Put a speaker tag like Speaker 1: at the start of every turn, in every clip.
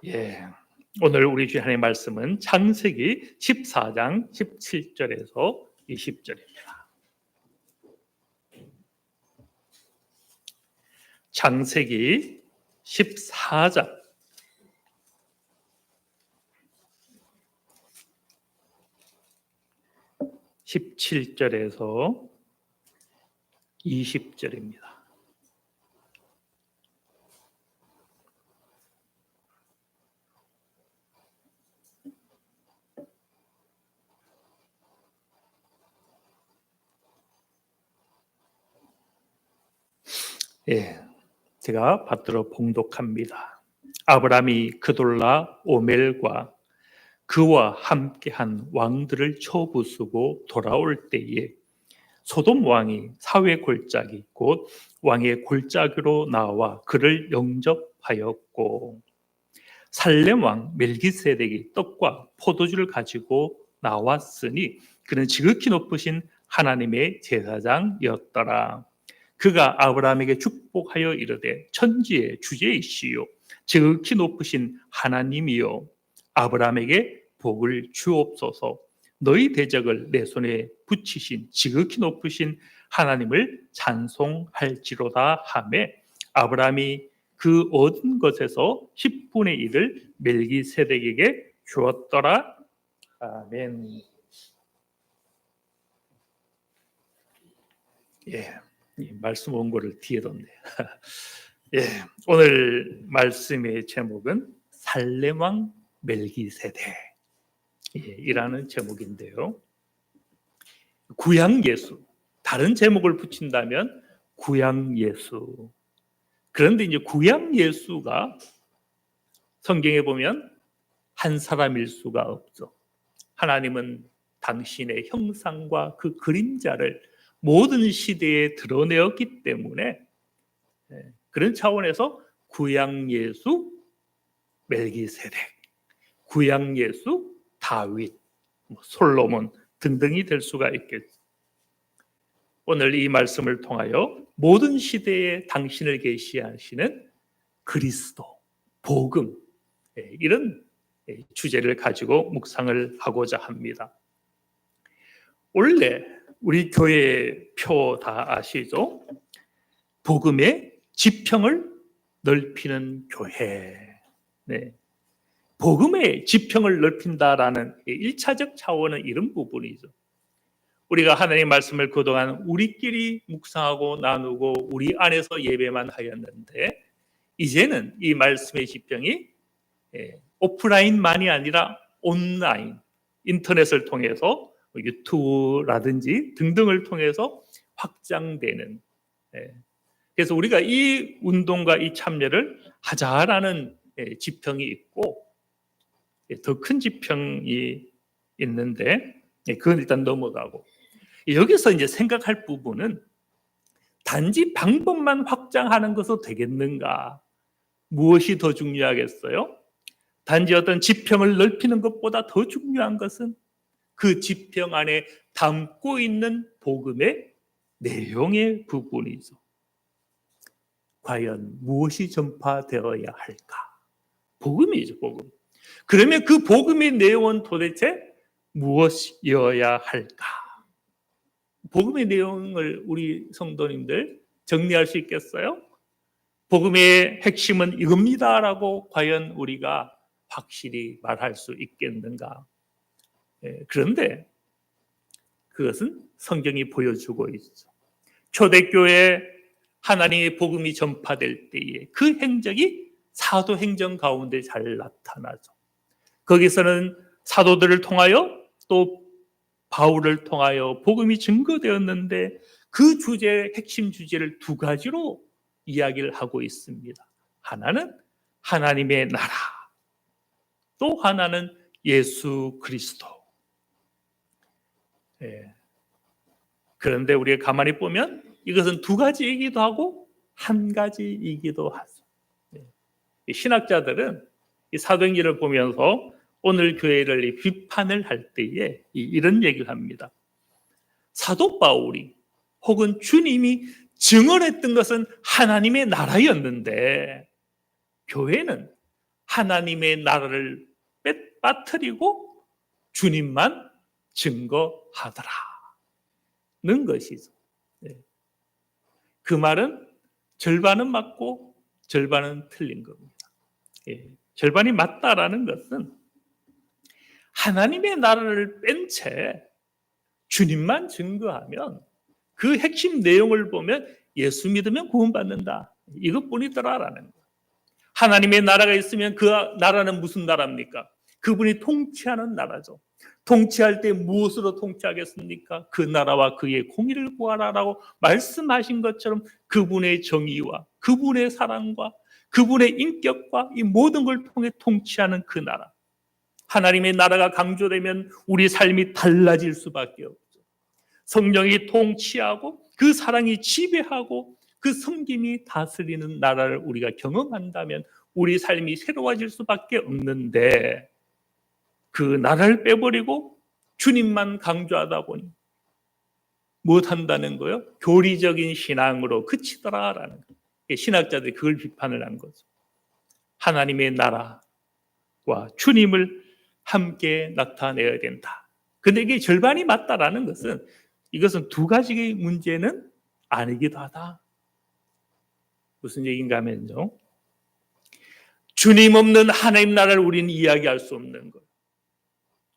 Speaker 1: 예, 오늘 우리 주의 하나님의 말씀은 창세기 14장 17절에서 20절입니다. 창세기 14장 17절에서 20절입니다. 예, 제가 받들어 봉독합니다. 아브라함이 그돌라 오멜과 그와 함께한 왕들을 쳐부수고 돌아올 때에 소돔 왕이 사회 골짜기 곧 왕의 골짜기로 나와 그를 영접하였고, 살렘 왕 멜기세덱이 떡과 포도주를 가지고 나왔으니 그는 지극히 높으신 하나님의 제사장이었더라. 그가 아브라함에게 축복하여 이르되 천지의 주제이시요 지극히 높으신 하나님이요 아브라함에게 복을 주옵소서. 너희 대적을 내 손에 붙이신 지극히 높으신 하나님을 찬송할지로다 하매, 아브라함이 그 얻은 것에서 10분의 1을 멜기세덱에게 주었더라. 아멘. 예, 이 말씀 원고를 뒤에 뒀네요. 예, 오늘 말씀의 제목은 살렘왕 멜기세덱 이라는 제목인데요. 구약 예수, 다른 제목을 붙인다면 구약 예수. 그런데 이제 구약 예수가 성경에 보면 한 사람일 수가 없죠. 하나님은 당신의 형상과 그 그림자를 모든 시대에 드러내었기 때문에 그런 차원에서 구약 예수 멜기세덱, 구약 예수 다윗, 솔로몬 등등이 될 수가 있겠죠. 오늘 이 말씀을 통하여 모든 시대에 당신을 계시하시는 그리스도, 복음, 이런 주제를 가지고 묵상을 하고자 합니다. 원래 우리 교회 표 다 아시죠? 복음의 지평을 넓히는 교회. 네. 복음의 지평을 넓힌다라는 1차적 차원은 이런 부분이죠. 우리가 하나님의 말씀을 그동안 우리끼리 묵상하고 나누고 우리 안에서 예배만 하였는데, 이제는 이 말씀의 지평이 오프라인만이 아니라 온라인, 인터넷을 통해서 유튜브라든지 등등을 통해서 확장되는, 그래서 우리가 이 운동과 이 참여를 하자라는 지평이 있고, 더 큰 지평이 있는데 그건 일단 넘어가고, 여기서 이제 생각할 부분은 단지 방법만 확장하는 것은 되겠는가? 무엇이 더 중요하겠어요? 단지 어떤 지평을 넓히는 것보다 더 중요한 것은 그 지평 안에 담고 있는 복음의 내용의 부분이죠. 과연 무엇이 전파되어야 할까? 복음이죠, 복음. 그러면 그 복음의 내용은 도대체 무엇이어야 할까? 복음의 내용을 우리 성도님들 정리할 수 있겠어요? 복음의 핵심은 이겁니다라고 과연 우리가 확실히 말할 수 있겠는가? 그런데 그것은 성경이 보여주고 있죠. 초대교회 하나님의 복음이 전파될 때에 그 행적이 사도행전 가운데 잘 나타나죠. 거기서는 사도들을 통하여 또 바울을 통하여 복음이 증거되었는데, 그 주제의 핵심 주제를 두 가지로 이야기를 하고 있습니다. 하나는 하나님의 나라, 또 하나는 예수 그리스도. 그런데 우리가 가만히 보면 이것은 두 가지이기도 하고 한 가지이기도 하죠. 신학자들은 이 사도행전을 보면서 오늘 교회를 비판을 할 때에 이런 얘기를 합니다. 사도 바울이 혹은 주님이 증언했던 것은 하나님의 나라였는데, 교회는 하나님의 나라를 빠뜨리고 주님만 증거하더라는 것이죠. 그 말은 절반은 맞고 절반은 틀린 겁니다. 절반이 맞다라는 것은 하나님의 나라를 뺀 채 주님만 증거하면 그 핵심 내용을 보면 예수 믿으면 구원받는다, 이것뿐이더라라는 거예요. 하나님의 나라가 있으면 그 나라는 무슨 나라입니까? 그분이 통치하는 나라죠. 통치할 때 무엇으로 통치하겠습니까? 그 나라와 그의 공의를 구하라라고 말씀하신 것처럼 그분의 정의와 그분의 사랑과 그분의 인격과 이 모든 걸 통해 통치하는 그 나라. 하나님의 나라가 강조되면 우리 삶이 달라질 수밖에 없죠. 성령이 통치하고 그 사랑이 지배하고 그 섬김이 다스리는 나라를 우리가 경험한다면 우리 삶이 새로워질 수밖에 없는데, 그 나라를 빼버리고 주님만 강조하다 보니 무엇한다는 거예요? 교리적인 신앙으로 그치더라라는 거예요. 신학자들이 그걸 비판을 한 거죠. 하나님의 나라와 주님을 함께 나타내야 된다. 근데 이게 절반이 맞다라는 것은, 이것은 두 가지의 문제는 아니기도 하다. 무슨 얘기인가 하면요, 주님 없는 하나님 나라를 우리는 이야기할 수 없는 거예요.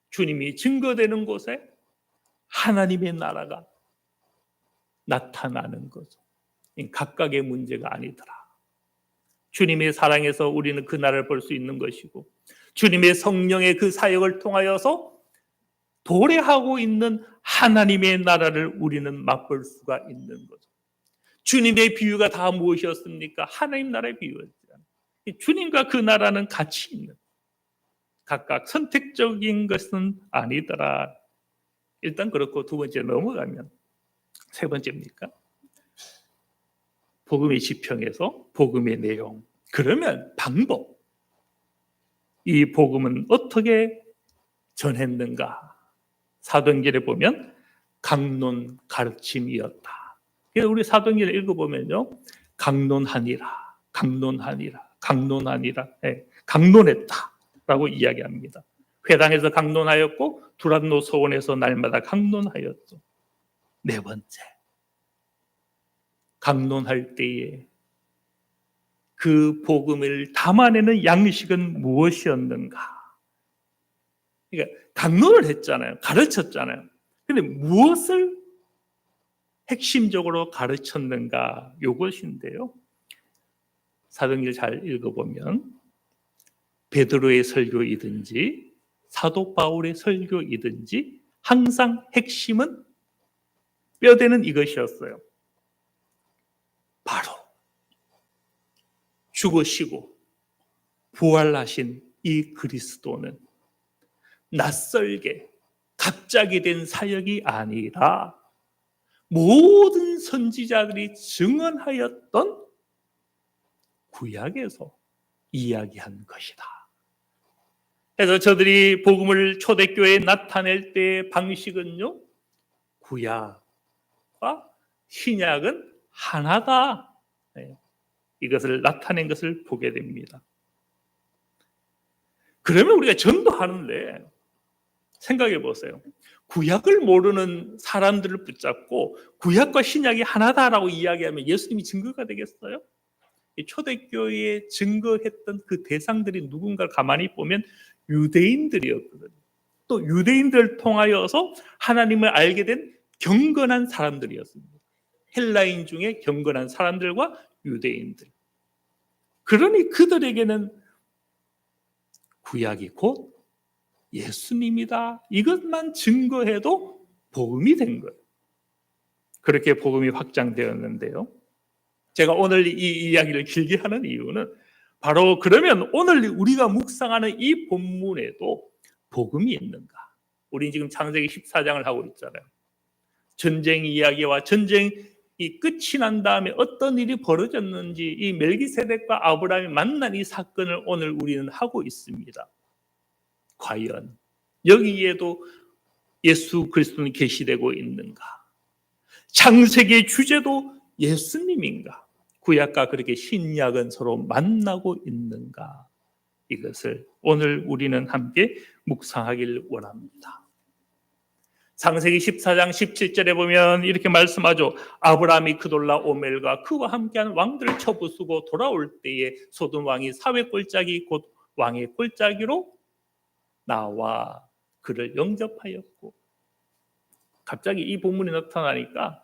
Speaker 1: 주님이 증거되는 곳에 하나님의 나라가 나타나는 거죠. 각각의 문제가 아니더라. 주님의 사랑에서 우리는 그 나라를 볼 수 있는 것이고, 주님의 성령의 그 사역을 통하여서 도래하고 있는 하나님의 나라를 우리는 맛볼 수가 있는 거죠. 주님의 비유가 다 무엇이었습니까? 하나님 나라의 비유였죠. 주님과 그 나라는 같이 있는, 각각 선택적인 것은 아니더라. 일단 그렇고, 두 번째 넘어가면 세 번째입니까? 복음의 지평에서 복음의 내용, 그러면 방법, 이 복음은 어떻게 전했는가? 사도행전에 보면 강론 가르침이었다. 그래서 우리 사도행전을 읽어보면요, 강론하니라, 강론하니라, 강론하니라, 강론했다라고 이야기합니다. 회당에서 강론하였고 두란노 서원에서 날마다 강론하였죠. 네 번째, 강론할 때에 그 복음을 담아내는 양식은 무엇이었는가? 그러니까 강론을 했잖아요. 가르쳤잖아요. 그런데 무엇을 핵심적으로 가르쳤는가? 이것인데요, 사도행전을 잘 읽어보면 베드로의 설교이든지 사도 바울의 설교이든지 항상 핵심은 뼈대는 이것이었어요. 바로 죽으시고 부활하신 이 그리스도는 낯설게 갑자기 된 사역이 아니라 모든 선지자들이 증언하였던 구약에서 이야기한 것이다. 그래서 저들이 복음을 초대교회에 나타낼 때의 방식은요, 구약과 신약은 하나다, 이것을 나타낸 것을 보게 됩니다. 그러면 우리가 전도하는데 생각해 보세요. 구약을 모르는 사람들을 붙잡고 구약과 신약이 하나다라고 이야기하면 예수님이 증거가 되겠어요? 초대교회에 증거했던 그 대상들이 누군가를 가만히 보면 유대인들이었거든요. 또 유대인들을 통하여서 하나님을 알게 된 경건한 사람들이었습니다. 헬라인 중에 경건한 사람들과 유대인들. 그러니 그들에게는 구약이 곧 예수님이다, 이것만 증거해도 복음이 된 거예요. 그렇게 복음이 확장되었는데요, 제가 오늘 이 이야기를 길게 하는 이유는 바로 그러면 오늘 우리가 묵상하는 이 본문에도 복음이 있는가? 우리 지금 창세기 14장을 하고 있잖아요. 전쟁 이야기와 전쟁이 끝이 난 다음에 어떤 일이 벌어졌는지, 이 멜기세덱과 아브라함이 만난 이 사건을 오늘 우리는 하고 있습니다. 과연 여기에도 예수 그리스도는 계시되고 있는가? 창세기의 주제도 예수님인가? 구약과 그렇게 신약은 서로 만나고 있는가? 이것을 오늘 우리는 함께 묵상하길 원합니다. 창세기 14장 17절에 보면 이렇게 말씀하죠. 아브라함이 그돌라오멜과 그와 함께한 왕들을 쳐부수고 돌아올 때에 소돔 왕이 사회 꼴짝이 곧 왕의 꼴짝이로 나와 그를 영접하였고. 갑자기 이 본문이 나타나니까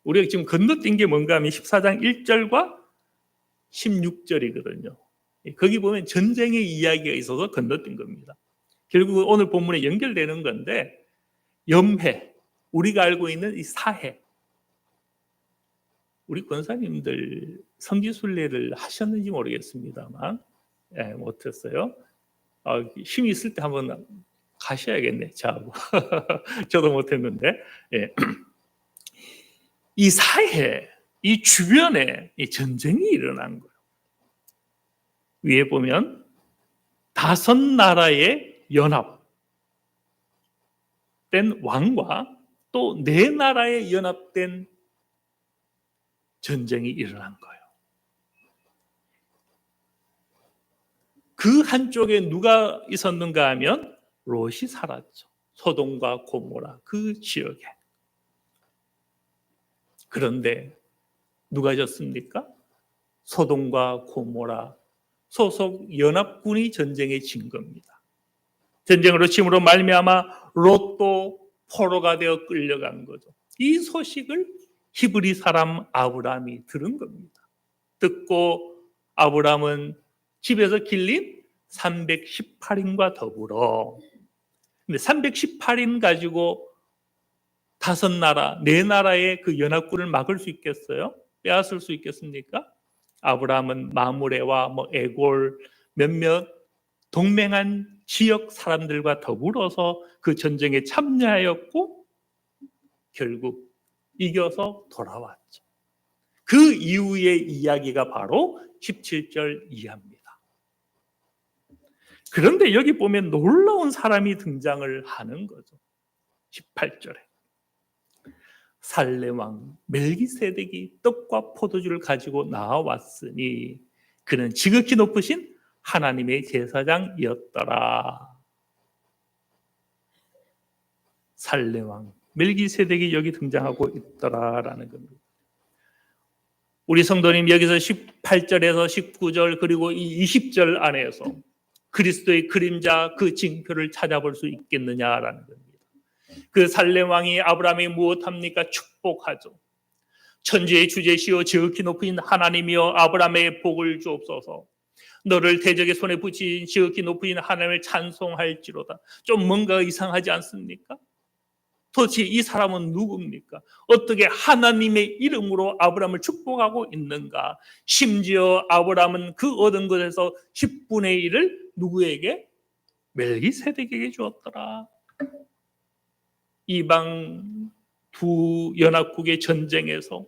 Speaker 1: 우리가 지금 건너뛴 게 뭔가 하면 14장 1절과 16절이거든요. 거기 보면 전쟁의 이야기가 있어서 건너뛴 겁니다. 결국 오늘 본문에 연결되는 건데 염해, 우리가 알고 있는 이 사해. 우리 권사님들 성지순례를 하셨는지 모르겠습니다만 못했어요. 힘이 있을 때 한번 가셔야겠네, 저하고. 저도 못했는데. 이 사해, 이 주변에 이 전쟁이 일어난 거예요. 위에 보면 5 나라의 연합된 왕과 또 4 나라의 연합된 전쟁이 일어난 거예요. 그 한쪽에 누가 있었는가 하면 롯이 살았죠. 소돔과 고모라 그 지역에. 그런데 누가 졌습니까? 소돔과 고모라 소속 연합군이 전쟁에 진 겁니다. 전쟁으로 침으로 말미암아 롯도 포로가 되어 끌려간 거죠. 이 소식을 히브리 사람 아브라함이 들은 겁니다. 듣고 아브라함은 집에서 길린 318인과 더불어, 근데 318인 가지고 5 나라, 4 나라의 그 연합군을 막을 수 있겠어요? 빼앗을 수 있겠습니까? 아브라함은 마므레와 에골 몇몇 동맹한 지역 사람들과 더불어서 그 전쟁에 참여하였고 결국 이겨서 돌아왔죠. 그 이후의 이야기가 바로 17절 이하입니다. 그런데 여기 보면 놀라운 사람이 등장을 하는 거죠. 18절에 살렘왕 멜기세덱이 떡과 포도주를 가지고 나왔으니 그는 지극히 높으신 하나님의 제사장이었더라. 살렘왕 멜기세덱이 여기 등장하고 있더라라는 겁니다. 우리 성도님 여기서 18절에서 19절 그리고 이 20절 안에서 그리스도의 그림자 그 징표를 찾아볼 수 있겠느냐라는 겁니다. 그 살렘 왕이 아브라함이 무엇합니까? 축복하죠. 천지의 주제시오 지극히 높으신 하나님이여 아브라함의 복을 주옵소서. 너를 대적의 손에 붙이신 지극히 높으신 하나님을 찬송할지로다. 좀 뭔가 이상하지 않습니까? 도대체 이 사람은 누굽니까? 어떻게 하나님의 이름으로 아브라함을 축복하고 있는가? 심지어 아브라함은 그 얻은 것에서 10분의 1을 누구에게? 멜기세덱에게 주었더라. 이방 두 연합국의 전쟁에서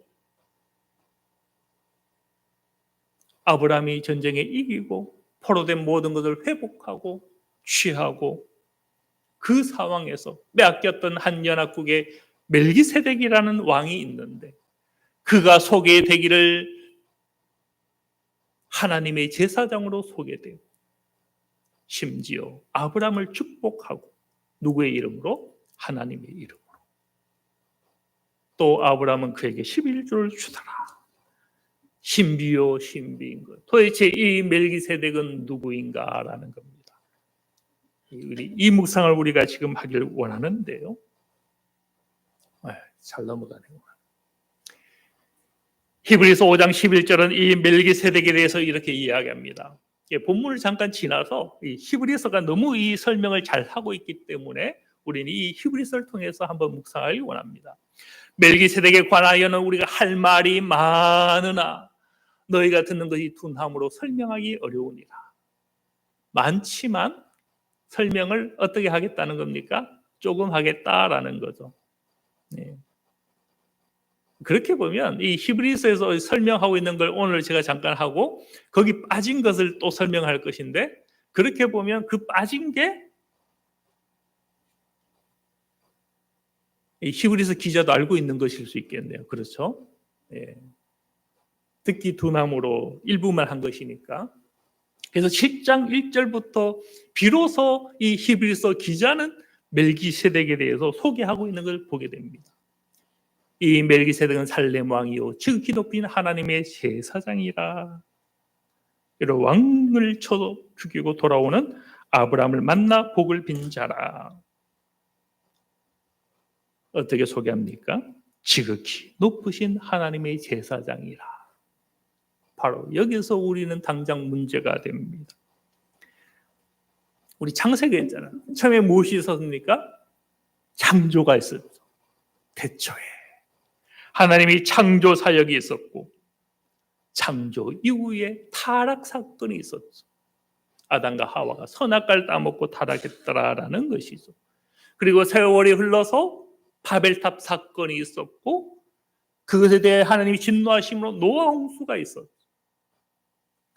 Speaker 1: 아브라함이 전쟁에 이기고 포로된 모든 것을 회복하고 취하고 그 상황에서 빼앗겼던 한 연합국에 멜기세덱이라는 왕이 있는데 그가 소개되기를 하나님의 제사장으로 소개되고 심지어 아브라함을 축복하고 누구의 이름으로? 하나님의 이름으로. 또 아브라함은 그에게 11조를 주더라. 신비요 신비인 것. 도대체 이 멜기세덱은 누구인가라는 겁니다. 이 묵상을 우리가 지금 하길 원하는데요. 잘 넘어가네요. 히브리서 5장 11절은 이 멜기세덱에 대해서 이렇게 이야기합니다. 본문을 잠깐 지나서 이 히브리서가 너무 이 설명을 잘 하고 있기 때문에 우리는 이 히브리서를 통해서 한번 묵상하길 원합니다. 멜기세덱에 관하여는 우리가 할 말이 많으나 너희가 듣는 것이 둔함으로 설명하기 어려우니라. 많지만 설명을 어떻게 하겠다는 겁니까? 조금 하겠다라는 거죠. 네. 그렇게 보면 이 히브리서에서 설명하고 있는 걸 오늘 제가 잠깐 하고 거기 빠진 것을 또 설명할 것인데 그렇게 보면 그 빠진 게 이 히브리서 기자도 알고 있는 것일 수 있겠네요. 그렇죠? 예. 듣기 둔함으로 일부만 한 것이니까. 그래서 7장 1절부터 비로소 이 히브리서 기자는 멜기세덱에 대해서 소개하고 있는 걸 보게 됩니다. 이 멜기세덱은 살렘 왕이요 지극히 높인 하나님의 제사장이라. 이런 왕을 쳐 죽이고 돌아오는 아브라함을 만나 복을 빈 자라. 어떻게 소개합니까? 지극히 높으신 하나님의 제사장이라. 바로 여기서 우리는 당장 문제가 됩니다. 우리 창세기 했잖아요. 처음에 무엇이 있었습니까? 창조가 있었죠. 태초에 하나님이 창조 사역이 있었고, 창조 이후에 타락 사건이 있었죠. 아담과 하와가 선악과를 따먹고 타락했더라라는 것이죠. 그리고 세월이 흘러서 바벨탑 사건이 있었고, 그것에 대해 하나님이 진노하심으로 노아 홍수가 있었죠.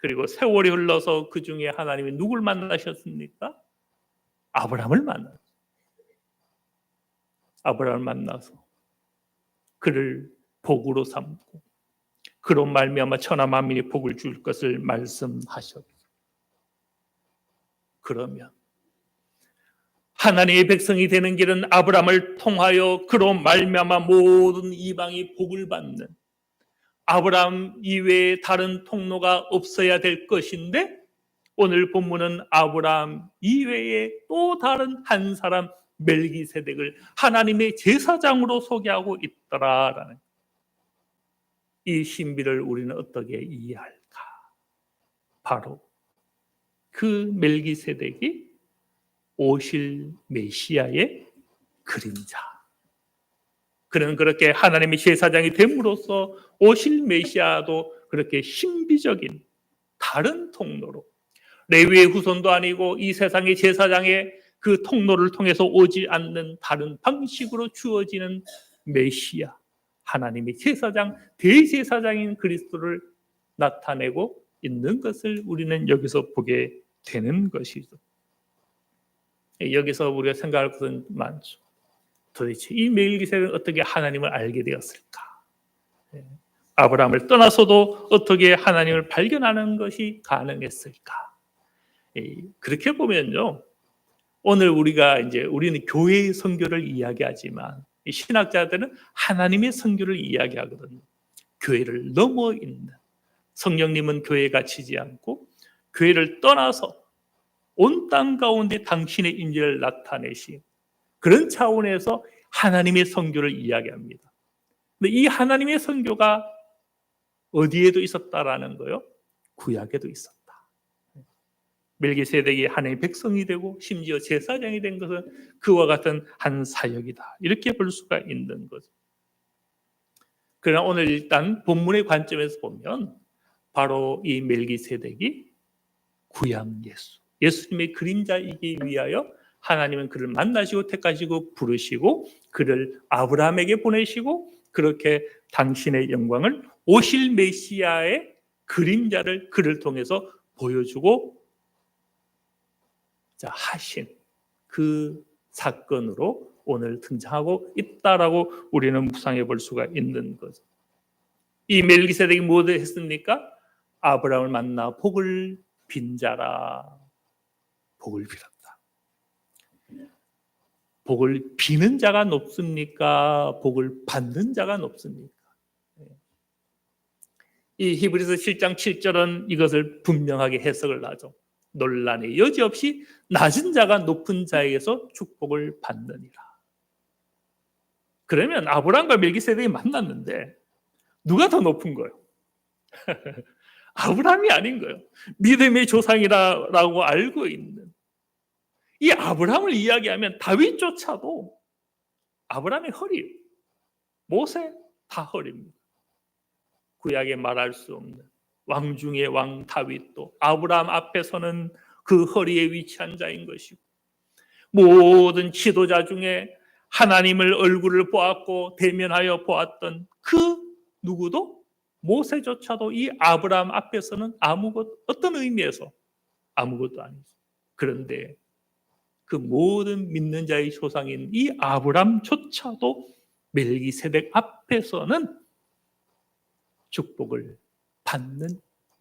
Speaker 1: 그리고 세월이 흘러서 그 중에 하나님이 누굴 만나셨습니까? 아브라함을 만났죠. 아브라함을 만나서 그를 복으로 삼고 그로 말미암아 천하 만민이 복을 줄 것을 말씀하셨죠. 그러면 하나님의 백성이 되는 길은 아브라함을 통하여 그로 말미암아 모든 이방이 복을 받는, 아브라함 이외에 다른 통로가 없어야 될 것인데, 오늘 본문은 아브라함 이외에 또 다른 한 사람 멜기세덱을 하나님의 제사장으로 소개하고 있더라라는 이 신비를 우리는 어떻게 이해할까? 바로 그 멜기세덱이 오실 메시아의 그림자. 그는 그렇게 하나님의 제사장이 됨으로써 오실 메시아도 그렇게 신비적인 다른 통로로, 레위의 후손도 아니고 이 세상의 제사장의 그 통로를 통해서 오지 않는 다른 방식으로 주어지는 메시아, 하나님의 제사장, 대제사장인 그리스도를 나타내고 있는 것을 우리는 여기서 보게 되는 것이죠. 여기서 우리가 생각할 것은 많죠. 도대체 이 멜기세덱은 어떻게 하나님을 알게 되었을까? 아브라함을 떠나서도 어떻게 하나님을 발견하는 것이 가능했을까? 그렇게 보면요, 오늘 우리는 교회의 선교를 이야기하지만 신학자들은 하나님의 선교를 이야기하거든요. 교회를 넘어 있는, 성령님은 교회에 갇히지 않고 교회를 떠나서 온 땅 가운데 당신의 인재를 나타내시, 그런 차원에서 하나님의 선교를 이야기합니다. 근데 이 하나님의 선교가 어디에도 있었다라는 거요? 구약에도 있었다. 멜기세덱이 하나님의 백성이 되고 심지어 제사장이 된 것은 그와 같은 한 사역이다. 이렇게 볼 수가 있는 거죠. 그러나 오늘 일단 본문의 관점에서 보면 바로 이 멜기세덱이 구약 예수, 예수님의 그림자이기 위하여 하나님은 그를 만나시고 택하시고 부르시고 그를 아브라함에게 보내시고 그렇게 당신의 영광을 오실 메시아의 그림자를 그를 통해서 보여주고 하신 그 사건으로 오늘 등장하고 있다라고 우리는 묵상해 볼 수가 있는 거죠. 이 멜기세덱이 무엇을 했습니까? 아브라함을 만나 복을 빈 자라. 복을 빌었다. 복을 비는 자가 높습니까? 복을 받는 자가 높습니까? 이 히브리서 7장 7절은 이것을 분명하게 해석을 하죠. 논란의 여지 없이 낮은 자가 높은 자에게서 축복을 받느니라. 그러면 아브라함과 멜기세덱이 만났는데 누가 더 높은 거예요? 아브라함이 아닌 거예요. 믿음의 조상이라고 알고 있는 이 아브라함을 이야기하면 다윗조차도 아브라함의 허리, 모세 다 허리입니다. 구약에 말할 수 없는 왕 중의 왕 다윗도 아브라함 앞에서는 그 허리에 위치한 자인 것이고, 모든 지도자 중에 하나님을 얼굴을 보았고 대면하여 보았던 그 누구도 모세조차도 이 아브라함 앞에서는 어떤 의미에서 아무것도 아니죠. 그런데 그 모든 믿는 자의 조상인 이 아브라함조차도 멜기세덱 앞에서는 축복을 받는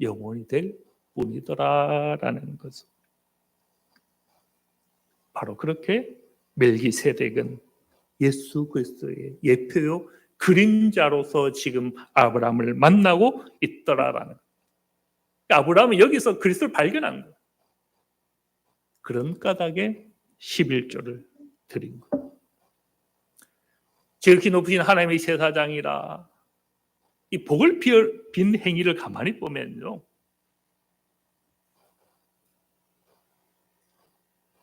Speaker 1: 영혼이 될 뿐이더라라는 것을. 바로 그렇게 멜기세덱은 예수 그리스도의 예표요 그림자로서 지금 아브라함을 만나고 있더라라는 거예요. 아브라함은 여기서 그리스도를 발견한 거예요. 그런 까닭에 11조를 드린 거예요. 지극히 높으신 하나님의 제사장이라 이 복을 빈 행위를 가만히 보면요,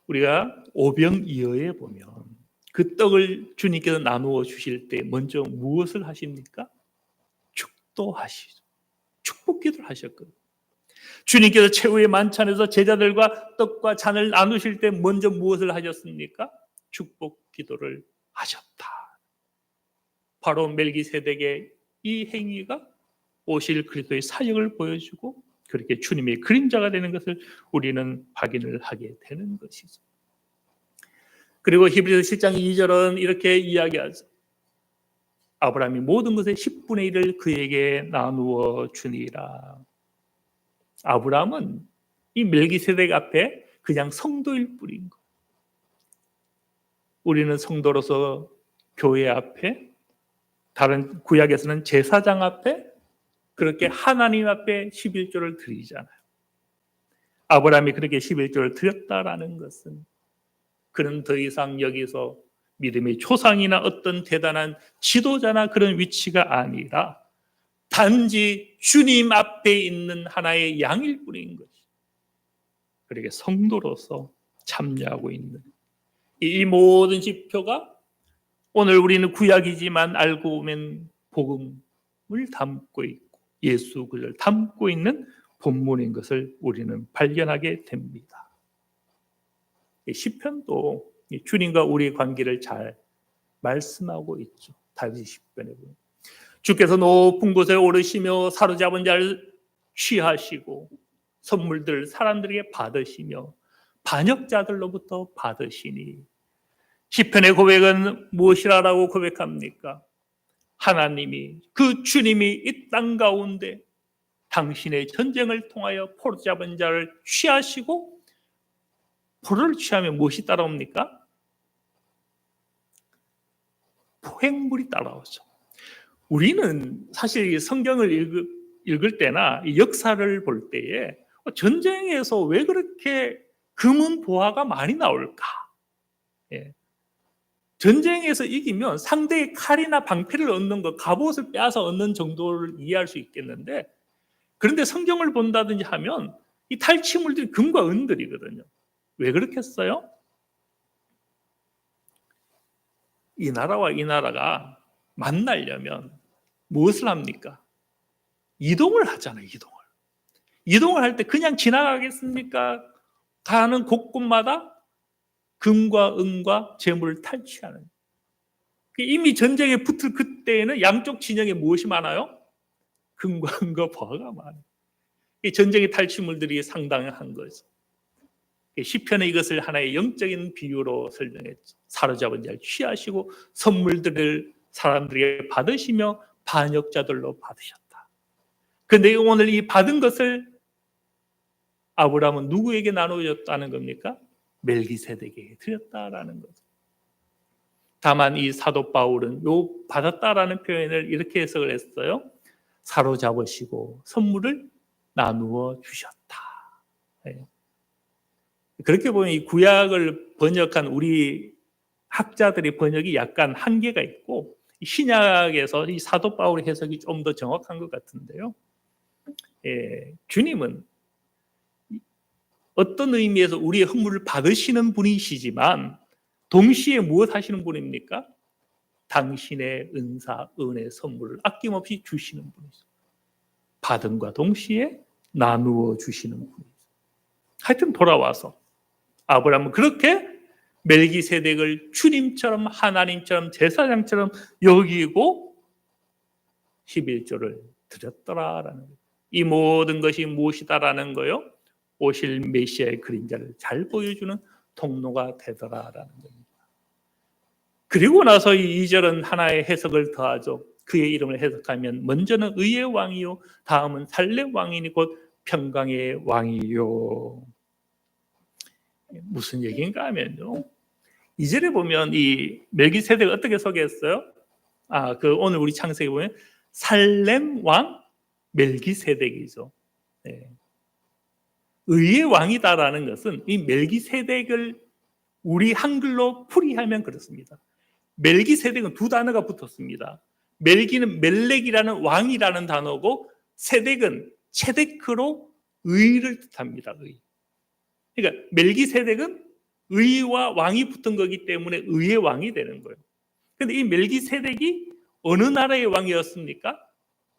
Speaker 1: 우리가 오병이어에 보면 그 떡을 주님께서 나누어 주실 때 먼저 무엇을 하십니까? 축도하시죠. 축복 기도를 하셨거든요. 주님께서 최후의 만찬에서 제자들과 떡과 잔을 나누실 때 먼저 무엇을 하셨습니까? 축복 기도를 하셨다. 바로 멜기세덱의 이 행위가 오실 그리스도의 사역을 보여주고 그렇게 주님의 그림자가 되는 것을 우리는 확인을 하게 되는 것이죠. 그리고 히브리서 7장 2절은 이렇게 이야기하죠. 아브라함이 모든 것의 10분의 1을 그에게 나누어 주니라. 아브라함은 이 멜기세덱 앞에 그냥 성도일 뿐인 것. 우리는 성도로서 교회 앞에, 다른 구약에서는 제사장 앞에, 그렇게 하나님 앞에 11조를 드리잖아요. 아브라함이 그렇게 11조를 드렸다라는 것은 그는 더 이상 여기서 믿음의 조상이나 어떤 대단한 지도자나 그런 위치가 아니라 단지 주님 앞에 있는 하나의 양일 뿐인 것이. 그렇게 성도로서 참여하고 있는 이 모든 지표가 오늘 우리는 구약이지만 알고 보면 복음을 담고 있고 예수 그리스도를 담고 있는 본문인 것을 우리는 발견하게 됩니다. 시편도 주님과 우리의 관계를 잘 말씀하고 있죠. 다윗의 시편에 보면 주께서 높은 곳에 오르시며 사로잡은 자를 취하시고 선물들 사람들에게 받으시며 반역자들로부터 받으시니. 시편의 고백은 무엇이라고 고백합니까? 하나님이, 그 주님이 이 땅 가운데 당신의 전쟁을 통하여 포로 잡은 자를 취하시고, 포로를 취하면 무엇이 따라옵니까? 포획물이 따라오죠. 우리는 사실 성경을 읽을 때나 역사를 볼 때에 전쟁에서 왜 그렇게 금은 보화가 많이 나올까? 예. 전쟁에서 이기면 상대의 칼이나 방패를 얻는 것, 갑옷을 빼앗아 얻는 정도를 이해할 수 있겠는데, 그런데 성경을 본다든지 하면 이 탈취물들이 금과 은들이거든요. 왜 그렇겠어요? 이 나라와 이 나라가 만나려면 무엇을 합니까? 이동을 하잖아요. 이동을 할 때 그냥 지나가겠습니까? 가는 곳곳마다 금과 은과 재물을 탈취하는. 이미 전쟁에 붙을 그때에는 양쪽 진영에 무엇이 많아요? 금과 은과 보화가 많아요. 이 전쟁의 탈취물들이 상당한 거죠. 시편에 이것을 하나의 영적인 비유로 설명했죠. 사로잡은 자를 취하시고 선물들을 사람들에게 받으시며 반역자들로 받으셨다. 그런데 오늘 이 받은 것을 아브라함은 누구에게 나누어줬다는 겁니까? 멜기세덱에게 드렸다라는 거죠. 다만 이 사도 바울은 요 받았다라는 표현을 이렇게 해석을 했어요. 사로잡으시고 선물을 나누어 주셨다. 그렇게 보면 이 구약을 번역한 우리 학자들의 번역이 약간 한계가 있고, 신약에서 이 사도 바울의 해석이 좀 더 정확한 것 같은데요. 주님은 어떤 의미에서 우리의 헌물을 받으시는 분이시지만 동시에 무엇 하시는 분입니까? 당신의 은사, 은혜, 선물을 아낌없이 주시는 분이죠. 받음과 동시에 나누어 주시는 분이죠. 하여튼 돌아와서 아브라함은 그렇게 멜기세덱을 주님처럼, 하나님처럼, 제사장처럼 여기고 11조를 드렸더라라는 거예요. 이 모든 것이 무엇이다라는 거요? 오실 메시아의 그림자를 잘 보여주는 통로가 되더라라는 겁니다. 그리고 나서 이 2절은 하나의 해석을 더하죠. 그의 이름을 해석하면 먼저는 의의 왕이요 다음은 살렘 왕이니 곧 평강의 왕이요. 무슨 얘기인가 하면요, 2절에 보면 이 멜기세덱을 어떻게 소개했어요? 오늘 우리 창세기 보면 살렘 왕 멜기세덱이죠. 네. 의의 왕이다라는 것은 이 멜기세덱을 우리 한글로 풀이하면 그렇습니다. 멜기세덱은 두 단어가 붙었습니다. 멜기는 멜렉이라는 왕이라는 단어고, 세덱은 체데크로 의를 뜻합니다. 의. 그러니까 멜기세덱은 의와 왕이 붙은 거기 때문에 의의 왕이 되는 거예요. 그런데 이 멜기세덱이 어느 나라의 왕이었습니까?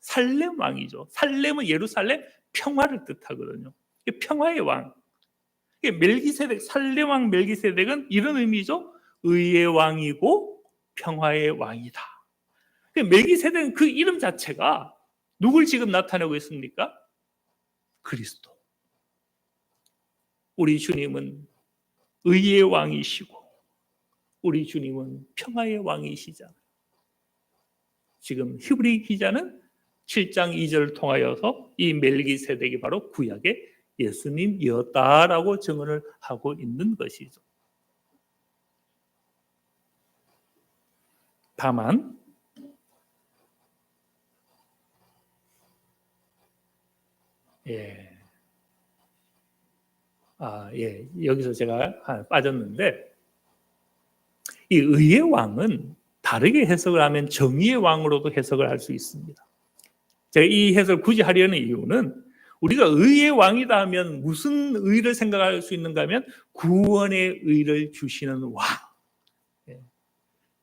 Speaker 1: 살렘 왕이죠. 살렘은 예루살렘 평화를 뜻하거든요. 평화의 왕. 멜기세덱, 살렘 왕 멜기세덱은 이런 의미죠. 의의 왕이고 평화의 왕이다. 멜기세덱은 그 이름 자체가 누굴 지금 나타내고 있습니까? 그리스도. 우리 주님은 의의 왕이시고 우리 주님은 평화의 왕이시잖아요. 지금 히브리 기자는 7장 2절을 통하여서 이 멜기세덱이 바로 구약의 예수님이었다라고 증언을 하고 있는 것이죠. 다만 여기서 제가 빠졌는데, 이 의의 왕은 다르게 해석을 하면 정의의 왕으로도 해석을 할 수 있습니다. 제가 이 해석을 굳이 하려는 이유는, 우리가 의의 왕이다 하면 무슨 의를 생각할 수 있는가 하면 구원의 의를 주시는 왕.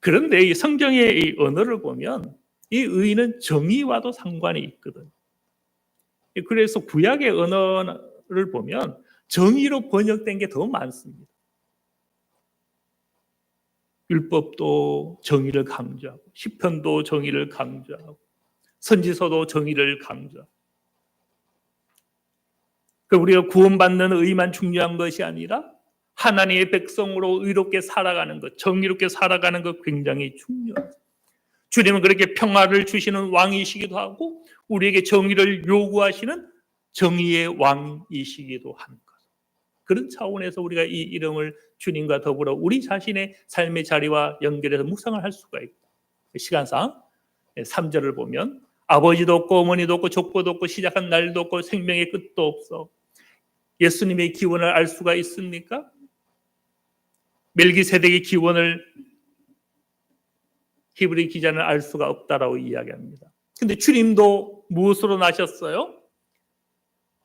Speaker 1: 그런데 이 성경의 이 언어를 보면 이 의는 정의와도 상관이 있거든요. 그래서 구약의 언어를 보면 정의로 번역된 게 더 많습니다. 율법도 정의를 강조하고, 시편도 정의를 강조하고, 선지서도 정의를 강조하고. 우리가 구원받는 의만 중요한 것이 아니라 하나님의 백성으로 의롭게 살아가는 것, 정의롭게 살아가는 것 굉장히 중요하죠. 주님은 그렇게 평화를 주시는 왕이시기도 하고 우리에게 정의를 요구하시는 정의의 왕이시기도 한 것. 그런 차원에서 우리가 이 이름을 주님과 더불어 우리 자신의 삶의 자리와 연결해서 묵상을 할 수가 있고, 시간상 3절을 보면 아버지도 없고 어머니도 없고 족보도 없고 시작한 날도 없고 생명의 끝도 없어. 예수님의 기원을 알 수가 있습니까? 멜기세덱의 기원을 히브리 기자는 알 수가 없다라고 이야기합니다. 근데 주님도 무엇으로 나셨어요?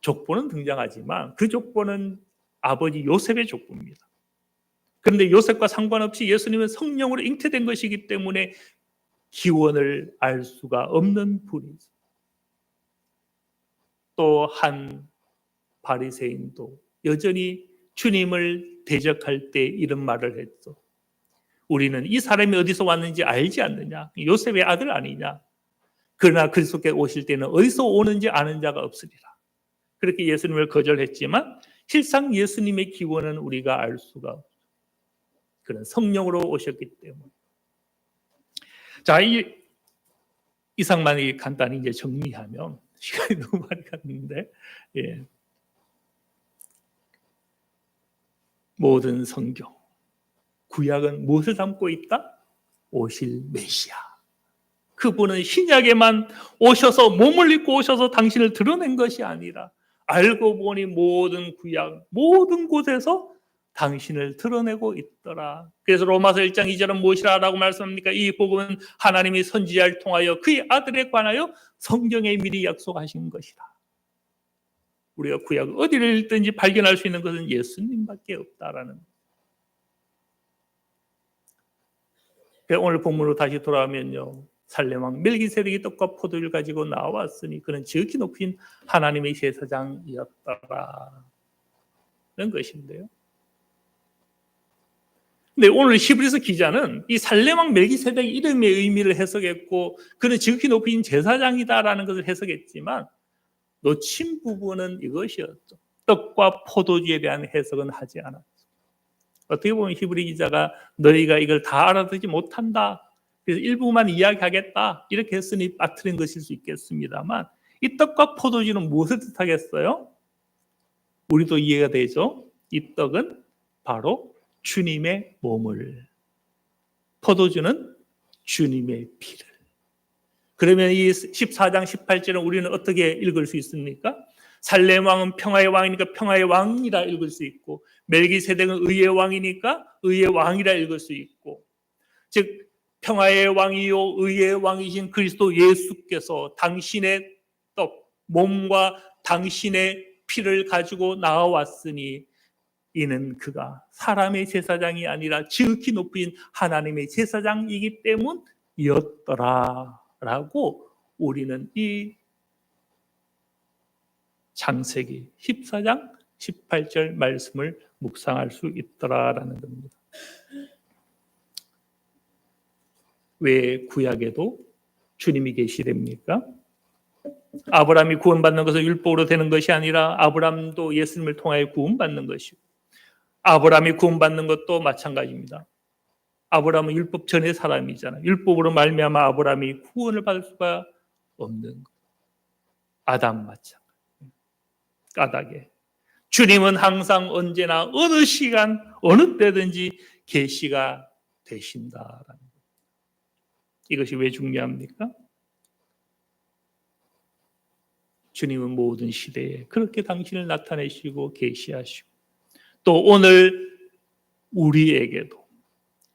Speaker 1: 족보는 등장하지만 그 족보는 아버지 요셉의 족보입니다. 그런데 요셉과 상관없이 예수님은 성령으로 잉태된 것이기 때문에 기원을 알 수가 없는 분이죠. 또 한 바리새인도 여전히 주님을 대적할 때 이런 말을 했죠. 우리는 이 사람이 어디서 왔는지 알지 않느냐? 요셉의 아들 아니냐? 그러나 그리스도께 오실 때는 어디서 오는지 아는 자가 없으리라. 그렇게 예수님을 거절했지만 실상 예수님의 기원은 우리가 알 수가 없죠. 그런 성령으로 오셨기 때문에. 자, 이 이상만 간단히 이제 정리하면 시간이 너무 많이 갔는데, 모든 성경, 구약은 무엇을 담고 있다? 오실 메시아. 그분은 신약에만 오셔서 몸을 입고 오셔서 당신을 드러낸 것이 아니라 알고 보니 모든 구약, 모든 곳에서 당신을 드러내고 있더라. 그래서 로마서 1장 2절은 무엇이라고 말씀합니까? 이 복음은 하나님이 선지자를 통하여 그의 아들에 관하여 성경에 미리 약속하신 것이다. 우리가 구약 어디를 읽든지 발견할 수 있는 것은 예수님밖에 없다라는. 오늘 본문으로 다시 돌아오면요, 살렘왕 멜기세덱이 떡과 포도를 가지고 나왔으니 그는 지극히 높인 하나님의 제사장이었더라 는 것인데요. 근데 오늘 히브리서 기자는 이 살렘왕 멜기세덱 이름의 의미를 해석했고 그는 지극히 높인 제사장이다라는 것을 해석했지만 놓친 부분은 이것이었죠. 떡과 포도주에 대한 해석은 하지 않았죠. 어떻게 보면 히브리 기자가 너희가 이걸 다 알아듣지 못한다, 그래서 일부만 이야기하겠다 이렇게 했으니 빠뜨린 것일 수 있겠습니다만 이 떡과 포도주는 무엇을 뜻하겠어요? 우리도 이해가 되죠? 이 떡은 바로 주님의 몸을, 포도주는 주님의 피를. 그러면 이 14장 18절은 우리는 어떻게 읽을 수 있습니까? 살렘 왕은 평화의 왕이니까 평화의 왕이라 읽을 수 있고, 멜기세덱은 의의 왕이니까 의의 왕이라 읽을 수 있고, 즉 평화의 왕이요 의의 왕이신 그리스도 예수께서 당신의 떡, 몸과 당신의 피를 가지고 나와왔으니 이는 그가 사람의 제사장이 아니라 지극히 높으신 하나님의 제사장이기 때문이었더라 라고 우리는 이 창세기 14장 18절 말씀을 묵상할 수 있더라라는 겁니다. 왜 구약에도 주님이 계시됩니까? 아브라함이 구원받는 것은 율법으로 되는 것이 아니라 아브라함도 예수님을 통하여 구원받는 것이고, 아브라함이 구원받는 것도 마찬가지입니다. 아브라함은 율법 전의 사람이잖아요. 율법으로 말미암아 아브라함이 구원을 받을 수가 없는 거예요. 아담 마찬가지. 까닭에 주님은 항상 언제나 어느 시간 어느 때든지 계시가 되신다라는 거예요. 이것이 왜 중요합니까? 주님은 모든 시대에 그렇게 당신을 나타내시고 계시하시고, 또 오늘 우리에게도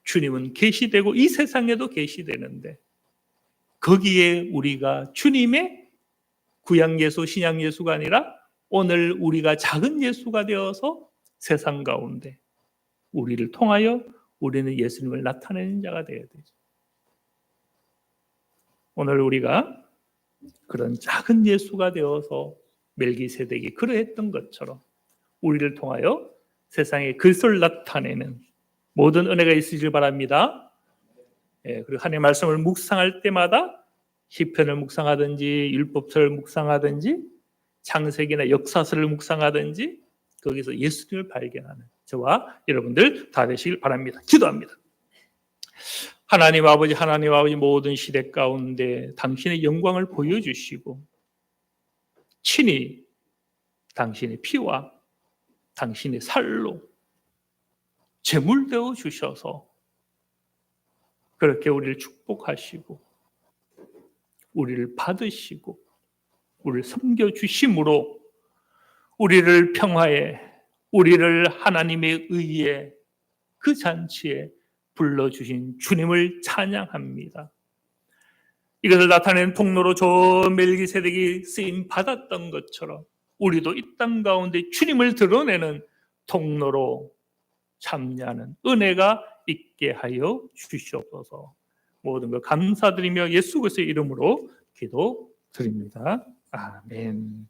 Speaker 1: 주님은 계시되고 이 세상에도 계시되는데, 거기에 우리가 주님의 구약 예수, 신약 예수가 아니라 오늘 우리가 작은 예수가 되어서 세상 가운데 우리를 통하여 우리는 예수님을 나타내는 자가 되어야 되죠. 오늘 우리가 그런 작은 예수가 되어서 멜기세덱이 그러했던 것처럼 우리를 통하여 세상에 그리스도를 나타내는 모든 은혜가 있으시길 바랍니다. 그리고 하나님의 말씀을 묵상할 때마다 시편을 묵상하든지 율법서를 묵상하든지 창세기나 역사서를 묵상하든지 거기서 예수님을 발견하는 저와 여러분들 다 되시길 바랍니다. 기도합니다. 하나님 아버지 모든 시대 가운데 당신의 영광을 보여주시고 친히 당신의 피와 당신의 살로 제물되어 주셔서 그렇게 우리를 축복하시고 우리를 받으시고 우리를 섬겨주심으로 우리를 평화에, 우리를 하나님의 의에, 그 잔치에 불러주신 주님을 찬양합니다. 이것을 나타내는 통로로 저 멜기세덱이 쓰임 받았던 것처럼 우리도 이 땅 가운데 주님을 드러내는 통로로 참여하는 은혜가 있게 하여 주시옵소서. 모든 것 감사드리며 예수 그리스도의 이름으로 기도드립니다. 아멘.